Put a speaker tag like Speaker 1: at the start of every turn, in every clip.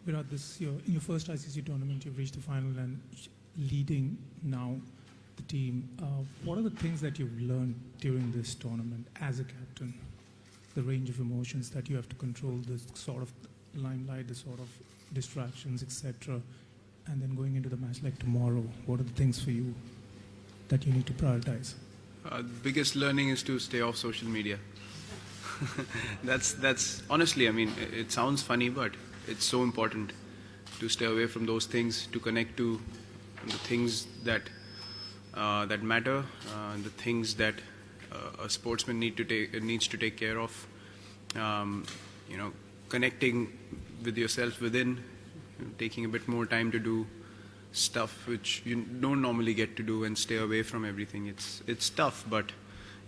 Speaker 1: Virat, this year, in your first ICC tournament, you've reached the final and leading now the team. What are the things that you've learned during this tournament as a captain? The range of emotions that you have to control, the sort of limelight, the sort of distractions, etc. And then going into the match like tomorrow, what are the things for you that you need to prioritize?
Speaker 2: The biggest learning is to stay off social media. That's honestly, I mean, it sounds funny, but it's so important to stay away from those things, to connect to the things that that matter, the things that a sportsman needs to take care of. Connecting with yourself within, taking a bit more time to do stuff which you don't normally get to do, and stay away from everything. It's tough, but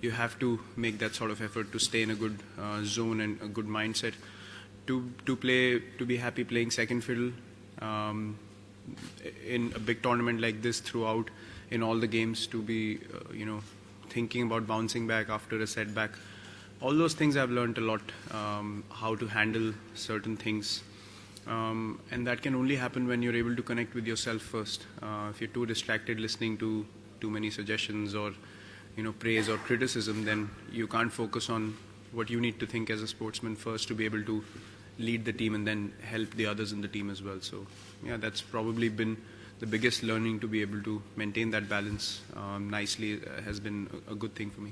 Speaker 2: you have to make that sort of effort to stay in a good zone and a good mindset, to be happy playing second fiddle in a big tournament like this, throughout in all the games, to be thinking about bouncing back after a setback. All those things I've learned a lot, how to handle certain things, and that can only happen when you're able to connect with yourself first. If you're too distracted listening to too many suggestions or praise or criticism, then you can't focus on what you need to think as a sportsman first, to be able to lead the team and then help the others in the team as well. So yeah, that's probably been the biggest learning, to be able to maintain that balance nicely has been a good thing for me.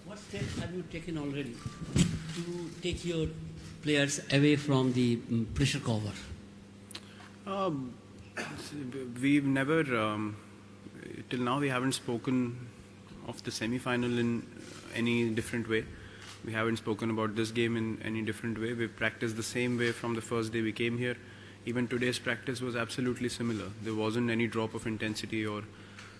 Speaker 3: What steps have you taken already to take your players away from the pressure cover?
Speaker 2: We've never, till now, we haven't spoken of the semi-final in any different way. We haven't spoken about this game in any different way. We've practiced the same way from the first day we came here. Even today's practice was absolutely similar. There wasn't any drop of intensity or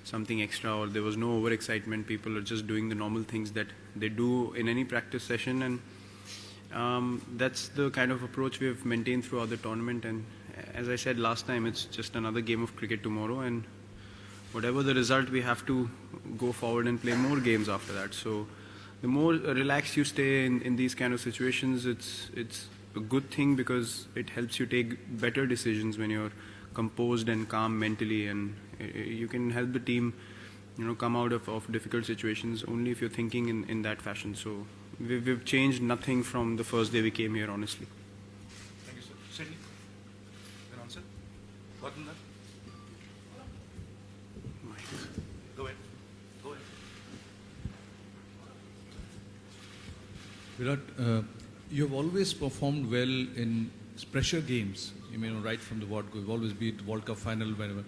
Speaker 2: something extra, or there was no overexcitement. People are just doing the normal things that they do in any practice session, and that's the kind of approach we have maintained throughout the tournament. And as I said last time, it's just another game of cricket tomorrow, and whatever the result, we have to go forward and play more games after that. So the more relaxed you stay in these kind of situations, it's a good thing, because it helps you take better decisions when you're composed and calm mentally, and you can help the team come out of difficult situations only if you're thinking in that fashion. So we've changed nothing from the first day we came here, honestly.
Speaker 4: Thank you, sir. Sydney, an answer? Gotten that? Go ahead. Go ahead.
Speaker 5: Virat, you have always performed well in pressure games. You may know, right from the word go, you've always been at World Cup final, whenever.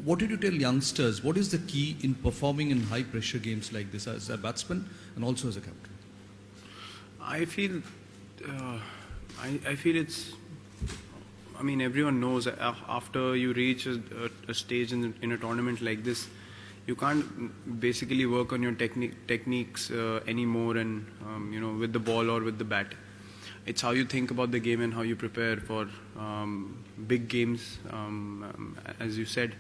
Speaker 5: What did you tell youngsters? What is the key in performing in high pressure games like this as a batsman and also as a captain?
Speaker 2: I feel it's, I mean, everyone knows after you reach a stage in a tournament like this, you can't basically work on your techniques anymore, and with the ball or with the bat. It's how you think about the game and how you prepare for big games. As you said,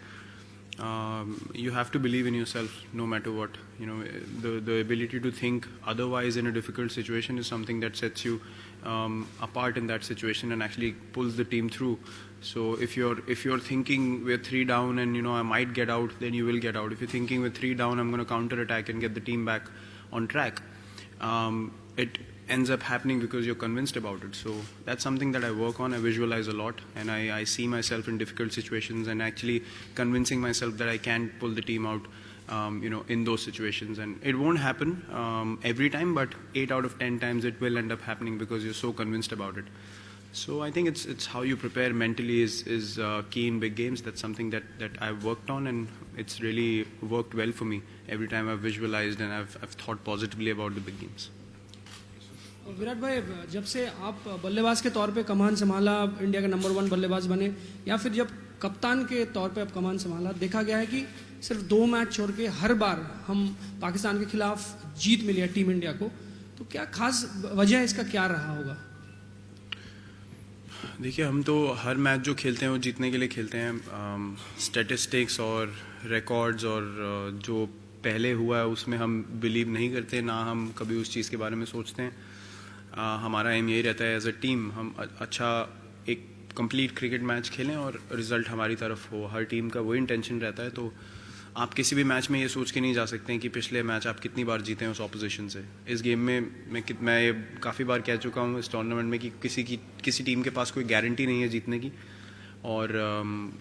Speaker 2: you have to believe in yourself no matter what. The ability to think otherwise in a difficult situation is something that sets you apart in that situation and actually pulls the team through. So if you're thinking we're 3 down and I might get out, then you will get out. If you're thinking we're 3 down, I'm going to counter attack and get the team back on track, it ends up happening because you're convinced about it. So that's something that I work on. I visualize a lot, and I see myself in difficult situations and actually convincing myself that I can pull the team out in those situations. And it won't happen every time, but 8 out of 10 times it will end up happening because you're so convinced about it. So I think it's how you prepare mentally is key in big games. That's something that I've worked on, and it's really worked well for me every time I've visualized and I've thought positively about the big games.
Speaker 6: Virat भाई, जब से आप बल्लेबाज के तौर पे कमान संभाला, India के नंबर 1 बल्लेबाज बने, या फिर जब कप्तान के तौर पे आप कमान संभाला, देखा गया है कि सिर्फ 2 मैच छोड़ के हर बार हम पाकिस्तान के खिलाफ जीत मिली है टीम इंडिया को. तो क्या खास वजह इसका क्या रहा होगा?
Speaker 2: देखिए, हम तो हर मैच जो खेलते हैं वो जीतने के लिए खेलते हैं. स्टैटिस्टिक्स और रिकॉर्ड्स और जो पहले हुआ है उसमें हम बिलीव नहीं करते, ना हम कभी उस चीज़ के बारे में सोचते हैं. हमारा एम यही रहता है एज अ टीम हम अच्छा एक कंप्लीट क्रिकेट मैच खेलें और रिजल्ट हमारी तरफ हो. हर टीम का वही इंटेंशन रहता है. तो आप किसी भी मैच में ये सोच के नहीं जा सकते हैं कि पिछले मैच आप कितनी बार जीते हैं उस ऑपोजिशन से. इस गेम में मैं ये काफ़ी बार कह चुका हूँ इस टूर्नामेंट में कि किसी टीम के पास कोई गारंटी नहीं है जीतने की. और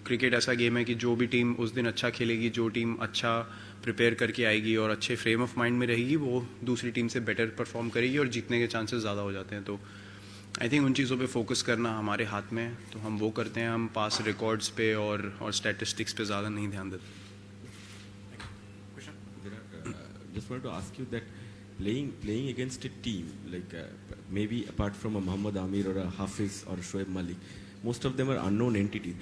Speaker 2: क्रिकेट ऐसा गेम है कि जो भी टीम उस दिन अच्छा खेलेगी, जो टीम अच्छा प्रिपेयर करके आएगी और अच्छे फ्रेम ऑफ माइंड में रहेगी, वो दूसरी टीम से बेटर परफॉर्म करेगी और जीतने के चांसेस ज़्यादा हो जाते हैं. तो आई थिंक उन चीज़ों पे फोकस करना हमारे हाथ में है. तो हम वो करते हैं. हम पास रिकॉर्ड्स पे और स्टैटिस्टिक्स पे ज़्यादा नहीं ध्यान देते.
Speaker 7: Just wanted to ask you that playing against a team like maybe apart from a Muhammad Amir or a Hafiz or a Shoaib Malik, most of them are unknown entities.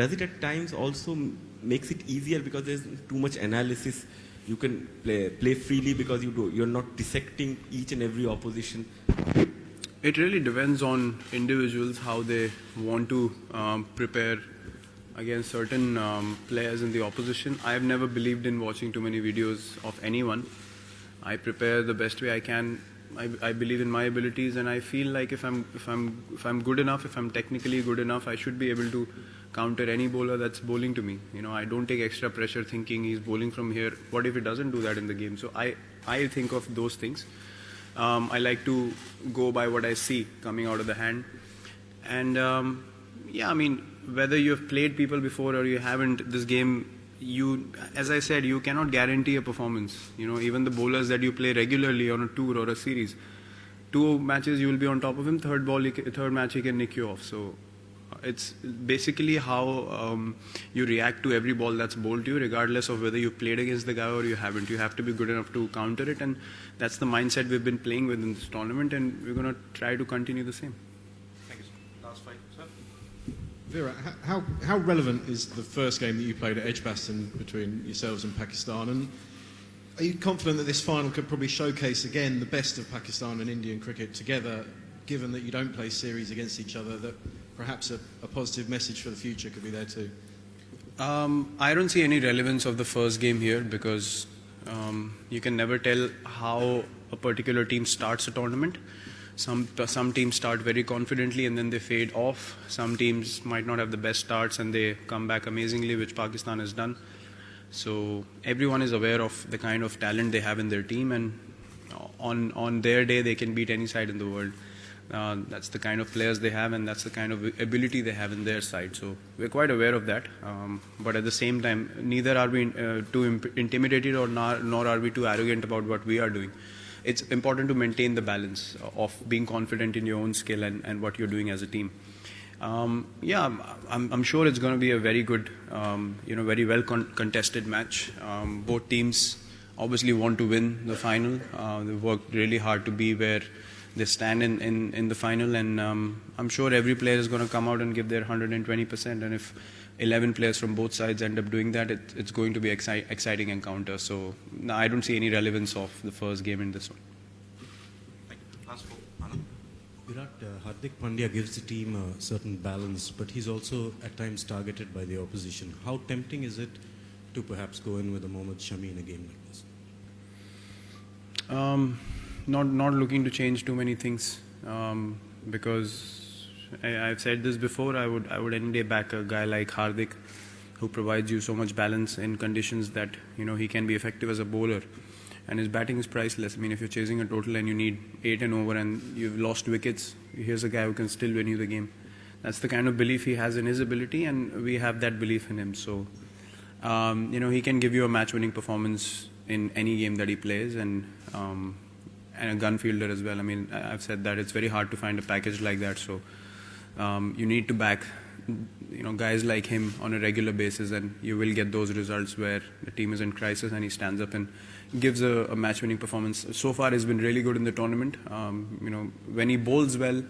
Speaker 7: Does it at times also makes it easier because there's too much analysis? You can play freely because you're not dissecting each and every opposition.
Speaker 2: It really depends on individuals how they want to prepare against certain players in the opposition. I have never believed in watching too many videos of anyone. I prepare the best way I can. I believe in my abilities, and I feel like if I'm good enough, if I'm technically good enough, I should be able to counter any bowler that's bowling to me. You know, I don't take extra pressure thinking he's bowling from here. What if he doesn't do that in the game? So I think of those things. I like to go by what I see coming out of the hand, and yeah, I mean, whether you have played people before or you haven't, this game, as I said, you cannot guarantee a performance. You know, even the bowlers that you play regularly on a tour or a series, 2 matches you will be on top of him, third match he can nick you off. So it's basically how you react to every ball that's bowled to you, regardless of whether you played against the guy or you haven't. You have to be good enough to counter it, and that's the mindset we've been playing with in this tournament, and we're going to try to continue the same.
Speaker 4: Thank you, sir. Last fight, sir.
Speaker 8: Virat, how relevant is the first game that you played at Edgbaston between yourselves and Pakistan? And are you confident that this final could probably showcase again the best of Pakistan and Indian cricket together, given that you don't play series against each other, that perhaps a positive message for the future could be there too?
Speaker 2: I don't see any relevance of the first game here because you can never tell how a particular team starts a tournament. Some teams start very confidently and then they fade off. Some teams might not have the best starts and they come back amazingly, which Pakistan has done. So everyone is aware of the kind of talent they have in their team, and on their day they can beat any side in the world. That's the kind of players they have, and that's the kind of ability they have in their side. So we're quite aware of that. But at the same time, neither are we too intimidated nor are we too arrogant about what we are doing. It's important to maintain the balance of being confident in your own skill and what you're doing as a team. Yeah, I'm sure it's going to be a very good, very well contested match. Both teams obviously want to win the final. They've worked really hard to be where they stand in the final, and I'm sure every player is going to come out and give their 120%. And if 11 players from both sides end up doing that, it's going to be exciting encounter. So no, I don't see any relevance of the first game in this one.
Speaker 4: Thank you. Last four. Anand.
Speaker 9: Virat, Hardik Pandya gives the team a certain balance, but he's also at times targeted by the opposition. How tempting is it to perhaps go in with a Mohammad Shami in a game like this?
Speaker 2: Not looking to change too many things because I've said this before. I would any day back a guy like Hardik, who provides you so much balance in conditions that he can be effective as a bowler, and his batting is priceless. I mean, if you're chasing a total and you need 8 and over and you've lost wickets, here's a guy who can still win you the game. That's the kind of belief he has in his ability, and we have that belief in him. So he can give you a match-winning performance in any game that he plays, and a gun fielder as well. I mean, I've said that it's very hard to find a package like that. So you need to back guys like him on a regular basis, and you will get those results where the team is in crisis and he stands up and gives a match-winning performance. So far he's been really good in the tournament. When he bowls well,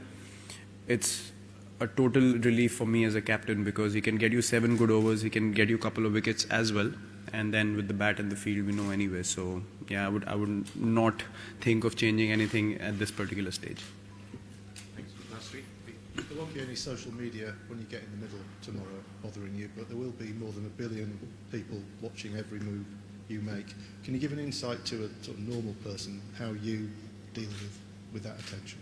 Speaker 2: it's a total relief for me as a captain, because he can get you 7 good overs, he can get you a couple of wickets as well, and then with the bat and the field we know anyway. So yeah, I would not think of changing anything at this particular stage.
Speaker 4: Thanks. Last three.
Speaker 8: There won't be any social media when you get in the middle tomorrow bothering you, but there will be more than 1 billion people watching every move you make. Can you give an insight to a sort of normal person how you deal with that attention?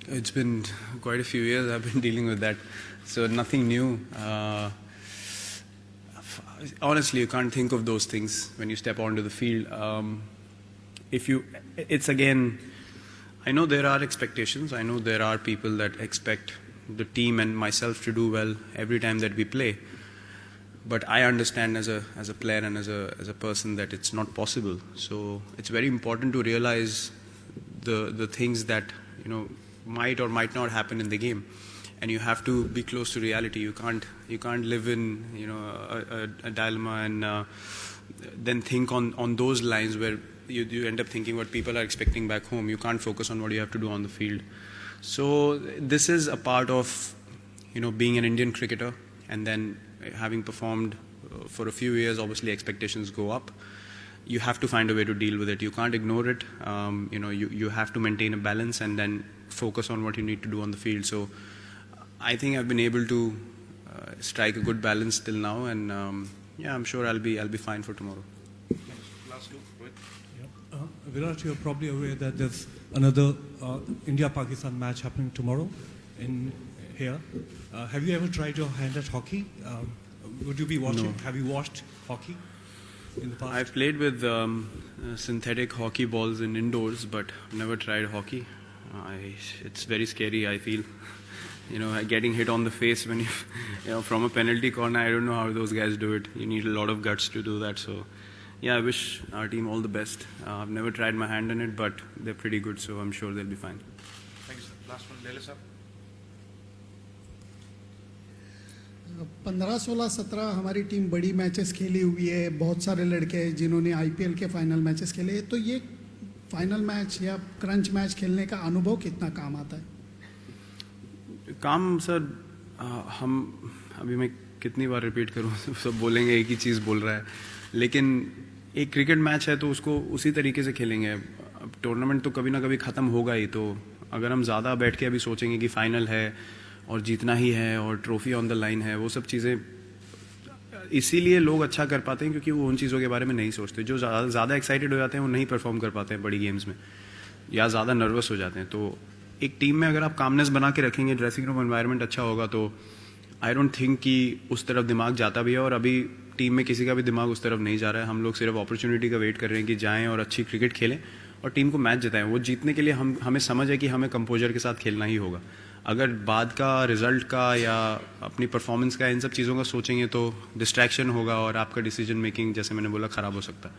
Speaker 2: It's been quite a few years I've been dealing with that, so nothing new. Honestly, you can't think of those things when you step onto the field. It's again, I know there are expectations. I know there are people that expect the team and myself to do well every time that we play. But I understand as a player and as a person that it's not possible. So it's very important to realize the things that might or might not happen in the game, and you have to be close to reality. You can't live in a dilemma and then think on those lines where you end up thinking what people are expecting back home. You can't focus on what you have to do on the field. So this is a part of being an Indian cricketer, and then having performed for a few years, obviously expectations go up. You have to find a way to deal with it. You can't ignore it. You have to maintain a balance and then focus on what you need to do on the field. So I think I've been able to strike a good balance till now, and I'm sure I'll be fine for tomorrow.
Speaker 4: Last two, Rohit.
Speaker 10: Virat, you're probably aware that there's another India-Pakistan match happening tomorrow in here. Have you ever tried your hand at hockey? Would you be watching?
Speaker 2: No.
Speaker 10: Have you watched hockey in the past?
Speaker 2: I've played with synthetic hockey balls in indoors, but never tried hockey. It's very scary, I feel. Getting hit on the face when from a penalty corner, I don't know how those guys do it. You need a lot of guts to do that. So, I wish our team all the best. I've never tried my hand in it, but they're pretty good, so I'm sure they'll be fine.
Speaker 4: Thank you, sir. Last one, Lele sir.
Speaker 11: 15, 16, 17 हमारी team बड़ी matches खेली हुई है. बहुत सारे लड़के हैं जिन्होंने आईपीएल के फाइनल मैचेस खेले. तो ये फाइनल मैच या क्रंच मैच खेलने का अनुभव कितना काम आता है?
Speaker 2: काम सर, हम अभी मैं कितनी बार रिपीट करूँ, सब बोलेंगे एक ही चीज़ बोल रहा है, लेकिन एक क्रिकेट मैच है तो उसको उसी तरीके से खेलेंगे. अब टूर्नामेंट तो कभी ना कभी ख़त्म होगा ही, तो अगर हम ज़्यादा बैठ के अभी सोचेंगे कि फाइनल है और जीतना ही है और ट्रॉफी ऑन द लाइन है, वो सब चीज़ें इसीलिए लोग अच्छा कर पाते हैं क्योंकि वो उन चीज़ों के बारे में नहीं सोचते. जो ज़्यादा एक्साइटेड हो जाते हैं वो नहीं परफॉर्म कर पाते हैं बड़ी गेम्स में, या ज़्यादा नर्वस हो जाते हैं. तो एक टीम में अगर आप कामनेस बना के रखेंगे, ड्रेसिंग रूम एनवायरनमेंट अच्छा होगा, तो आई डोंट थिंक कि उस तरफ दिमाग जाता भी है. और अभी टीम में किसी का भी दिमाग उस तरफ नहीं जा रहा है. हम लोग सिर्फ अपॉर्चुनिटी का वेट कर रहे हैं कि जाएं और अच्छी क्रिकेट खेलें और टीम को मैच जिताएं. वो जीतने के लिए हमें समझ है कि हमें कंपोजर के साथ खेलना ही होगा. अगर बाद का रिजल्ट का या अपनी परफॉर्मेंस का इन सब चीज़ों का सोचेंगे तो डिस्ट्रैक्शन होगा और आपका डिसीजन मेकिंग, जैसे मैंने बोला, ख़राब हो सकता है.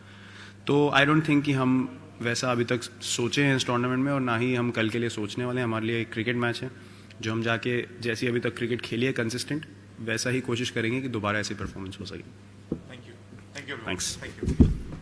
Speaker 2: तो आई डोंट थिंक कि हम वैसा अभी तक सोचे हैं इस टूर्नामेंट में, और ना ही हम कल के लिए सोचने वाले हैं. हमारे लिए एक क्रिकेट मैच है जो हम जाके जैसी अभी तक क्रिकेट खेली है कंसिस्टेंट, वैसा ही कोशिश करेंगे कि दोबारा ऐसी परफॉर्मेंस हो सके.
Speaker 4: Thank you. Thank you, everyone.
Speaker 2: Thanks.
Speaker 4: Thank you.